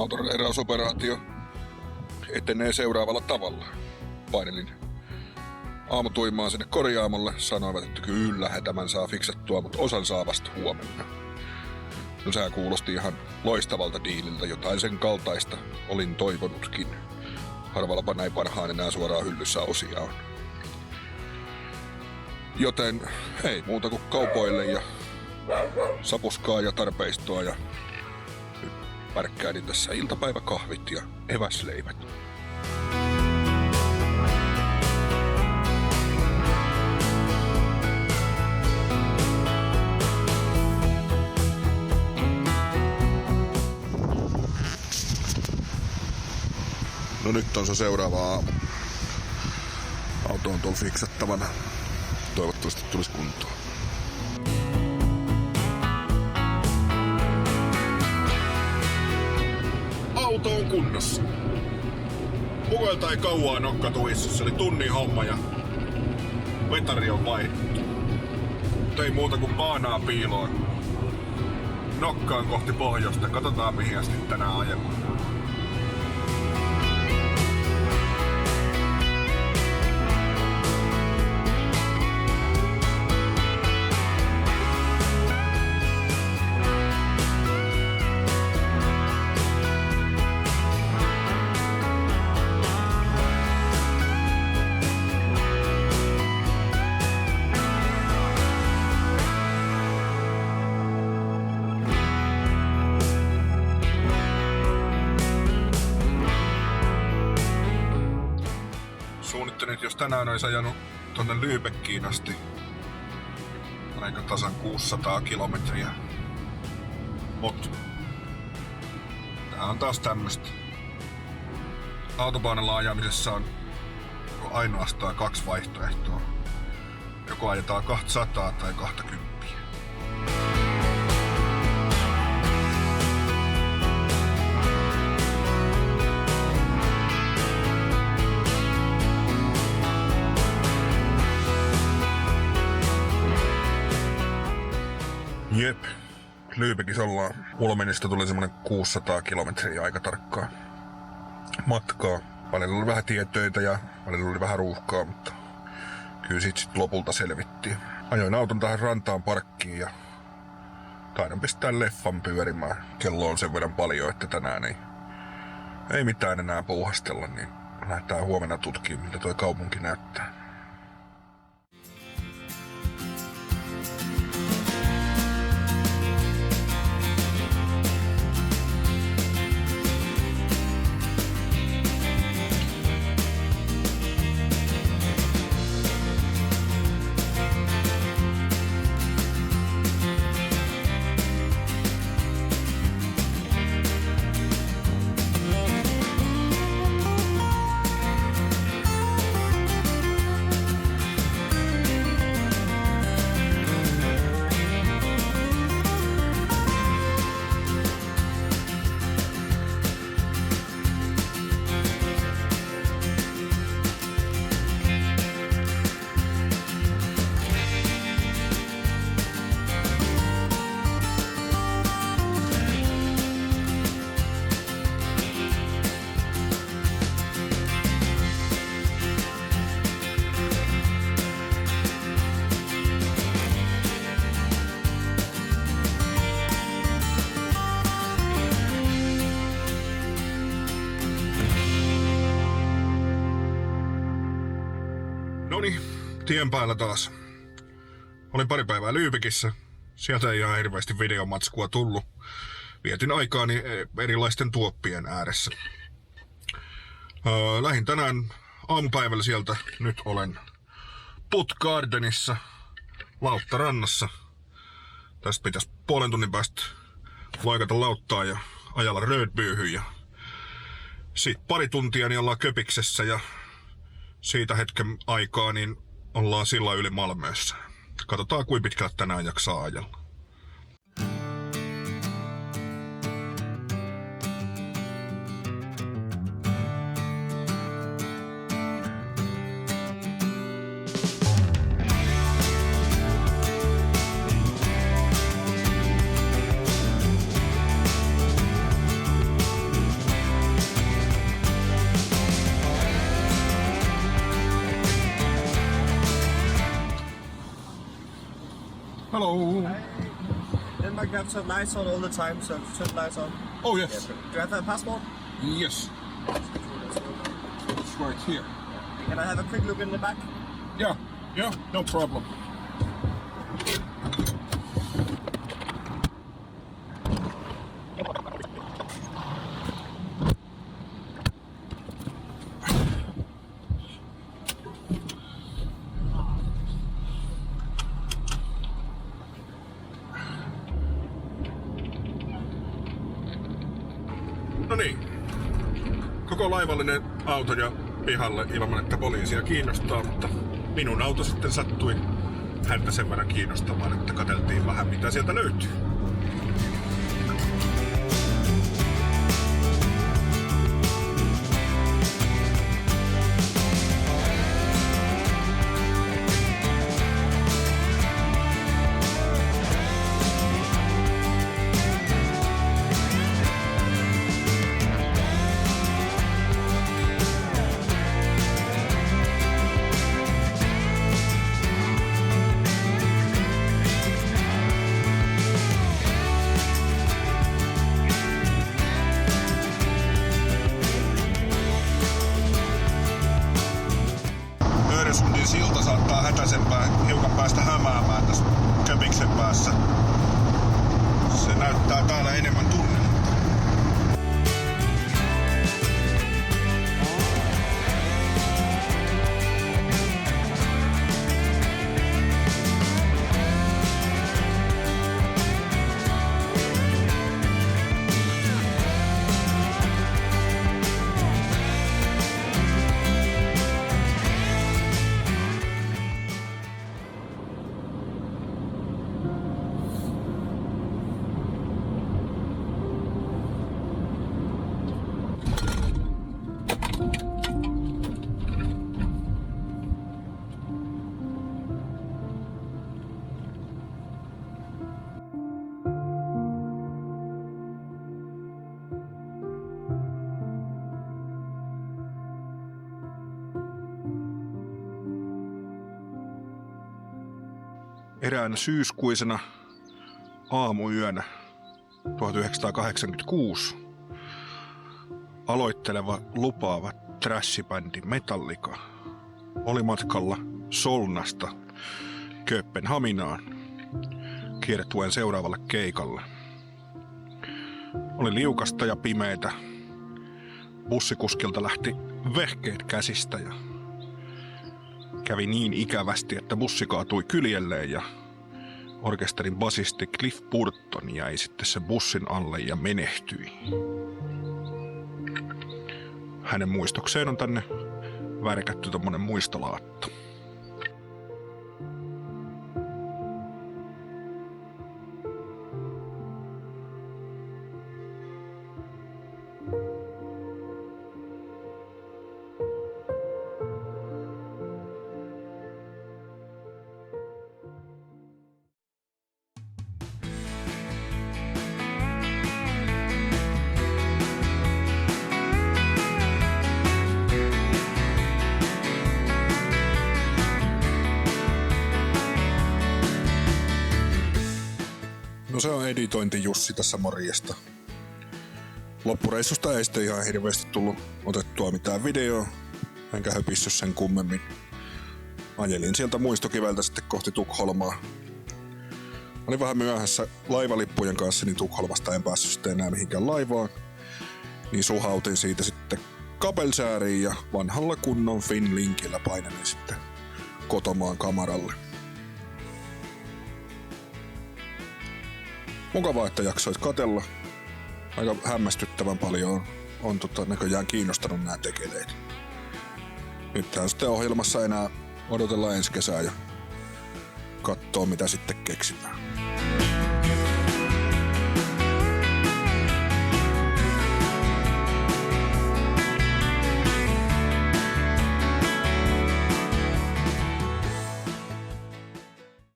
Auton eräysoperaatio etenee seuraavalla tavalla. Painelin aamutuimaan sinne korjaamolle. Sanoivat, että kyllä he tämän saa fiksattua, mutta osan saa vasta huomenna. No sehän kuulosti ihan loistavalta diililtä. Jotain sen kaltaista olin toivonutkin. Harvallapa näin parhaan enää suoraan hyllyssä osia on. Joten ei muuta kuin kaupoille ja sapuskaa ja tarpeistoa ja nyt pärkkäilin tässä iltapäiväkahvit ja eväsleivät. No nyt on se seuraava aamu. Auto on tuolla fiksattavana. Toivottavasti tulisi kuntoon. Auto on kunnossa. Pukoilta ei kauaa nokkatuissa. Se oli tunnin homma ja vetari on vaihdettu. Mutta ei muuta kuin paanaa piiloon. Nokkaan kohti pohjoista. Katsotaan mihin asti tänään ajellaan. Suunnittelin, jos tänään olisi ajanut tuonne Lübeckiin asti aika tasan 600 kilometriä. Mut tää on taas tämmöstä. Autobaanilla ajamisessa on ainoastaan 2 vaihtoehtoa. Joko ajetaan 200 tai 20. Jep, Lübeckissä ollaan. Ulmenista tuli semmonen 600 kilometriä aika tarkkaa matkaa. Välillä oli vähän tietöitä ja välillä oli vähän ruuhkaa, mutta kyllä sit lopulta selvittiin. Ajoin auton tähän rantaan parkkiin ja taidan pistää leffan pyörimään. Kello on sen verran paljon, että tänään ei mitään enää puuhastella, niin lähdetään huomenna tutkimaan, mitä toi kaupunki näyttää. Noniin, tien päällä taas. Olin pari päivää Lübeckissä. Sieltä ei ihan hirveästi videomatskua tullut. Vietin aikaani erilaisten tuoppien ääressä. Lähdin tänään aamupäivällä sieltä. Nyt olen Puttgardenissa, Lauttarannassa. Tästä pitäisi 0,5 tunnin päästä laikata lauttaa ja ajalla Rödbyhyyn. Ja sit pari tuntia niin ollaan Köpiksessä ja siitä hetken aikaa niin ollaan sillä yli Malmössä. Katsotaan kuinka pitkältä tänään jaksaa ajalla. Hello. Denmark, you have to turn lights on all the time, so turn lights on. Oh yes. Do you have a passport? Yes. It's right here. Can I have a quick look in the back? Yeah, no problem. No niin. Koko laivallinen auto ja pihalle ilman, että poliisia kiinnostaa, mutta minun auto sitten sattui häntä sen verran kiinnostamaan, että katseltiin vähän mitä sieltä löytyy. Öresundin silta saattaa hätäisempää hiukan päästä hämäämään tässä Köpiksen päässä. Se näyttää täällä enemmän tunnelilta. Eräänä syyskuisena aamuyönä 1986 aloitteleva lupaava thrashibändi Metallica oli matkalla Solnasta Kööpenhaminaan kiertueen seuraavalle keikalle. Oli liukasta ja pimeätä. Bussikuskilta lähti vehkeet käsistä ja kävi niin ikävästi, että bussi kaatui kyljelleen ja orkesterin basisti Cliff Burton jäi sitten sen bussin alle ja menehtyi. Hänen muistokseen on tänne värkätty tommonen muistolaatto. No se on editointi Jussi tässä morjesta. Loppureissusta ei sitten ihan hirveästi tullut otettua mitään videoa, enkä höpissy sen kummemmin. Ajelin sieltä muistokiveltä sitten kohti Tukholmaa. Olin vähän myöhässä laivalippujen kanssa, niin Tukholmasta en päässyt sitten enää mihinkään laivaan. Niin suhautin siitä sitten Kapellskäriin ja vanhalla kunnon Finnlinkillä painelin sitten kotomaan kamaralle. Mukavaa, että jaksoit katella. Aika hämmästyttävän paljon on näköjään kiinnostanut nämä tekeleet. Nythän sitten ohjelmassa enää odotellaan ensi kesää ja katsoo mitä sitten keksitään.